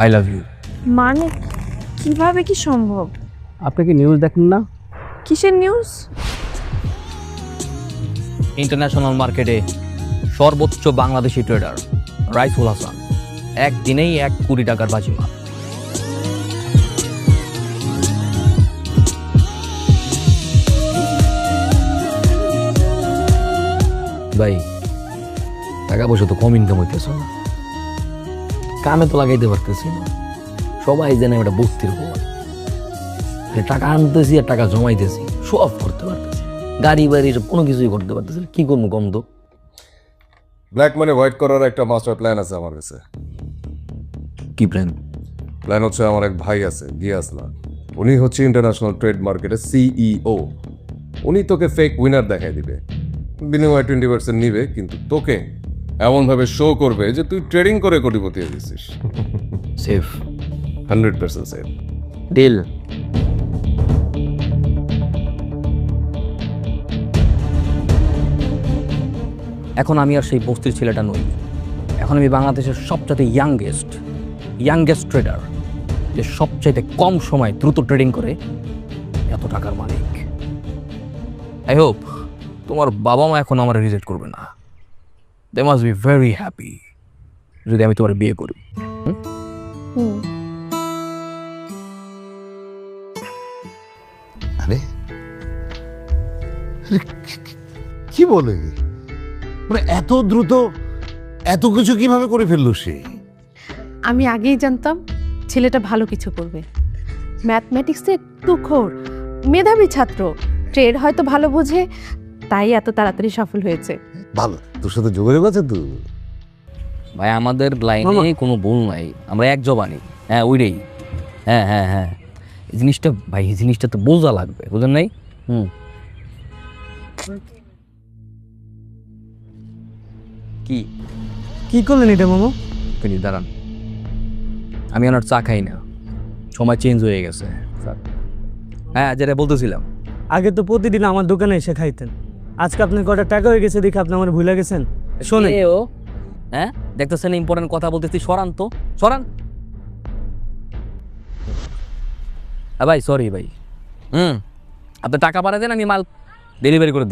I love you. মানে কিভাবে কি সম্ভব? আপনি কি নিউজ দেখেন না? কিসের নিউজ? ইন্টারন্যাশনাল মার্কেটে সর্বোচ্চ বাংলাদেশি ট্রেডার রাইসুল হাসান একদিনেই 1 কোটি টাকার বাজিমাত। ভাই টাকা পয়সা তো কম ইনকাম হইতেছ না, কামে তো লাগাইতে পারতেছি না। সবাই জানে ওটা বস্তির খবর। টাকা আনতেছি আর টাকা জমাইতেছি, শো অফ করতে পারতেছি, গাড়ি বাড়ি সব কোনো কিছুই করতে পারতেছি না। কি করবো কম তো? ব্ল্যাক মানি হোয়াইট করার একটা মাস্টার প্ল্যান আছে আমার কাছে। কি প্ল্যান? প্ল্যান হচ্ছে, আমার এক ভাই আছে গিয়াস না, উনি হচ্ছে ইন্টারন্যাশনাল ট্রেড মার্কেটের সিইও। উনি তোকে ফেক উইনার দেখাই দিবে, বিনিময়ে 20% নিবে, কিন্তু তোকে এমনভাবে শো করবে যে তুই ট্রেডিং করে কোটিপতি হয়ে গেছিস। Safe 100% safe. ডিল। এখন আমি আর সেই বস্তির ছেলেটা নই। এখন আমি বাংলাদেশের সবচাইতে ইয়াংগেস্ট ট্রেডার, যে সবচাইতে কম সময় দ্রুত ট্রেডিং করে এত টাকার মালিক। আই হোপ তোমার বাবা মা এখন আমার রিজেক্ট করবে না। They must be very happy যদি আমি তোমার বিয়ে করি। আরে কি বলে, মানে এত দ্রুত এত কিছু কিভাবে করে ফেললো সে? আমি আগেই জানতাম ছেলেটা ভালো কিছু করবে। ম্যাথমেটিক্সে তুখোড়, মেধাবী ছাত্র, ট্রেড হয়তো ভালো বোঝে, তাই এত তাড়াতাড়ি সফল হয়েছে। ভালো, তোর সাথে যোগাযোগ আছে তো? ভাই আমাদের লাইনে কোনো ভুল নাই, আমরা এক জবানি। হ্যাঁ ওইটাই। হ্যাঁ হ্যাঁ হ্যাঁ, এই জিনিসটা ভাই, এই জিনিসটা তো বোঝা লাগবে, বুঝলেন নাই? কি কি করলেন এটা মামা? তিনি দাঁড়ান, আমি ওনার চা খাই না, সময় চেঞ্জ হয়ে গেছে। হ্যাঁ যেটা বলতেছিলাম, আগে তো প্রতিদিন আমার দোকানে এসে খাইতেন, আজকে আপনার কটা টাকা হয়ে গেছে দেখে আপনি আমার ভুলে গেছেন। শোনে ও হ্যাঁ দেখতেছেন ইম্পর্টেন্ট কথা বলতেছি, সরান তো সরান। ভাই সরি ভাই, আপনি টাকা পাঠাতেন, আমি মাল ডেলিভারি করে দিই।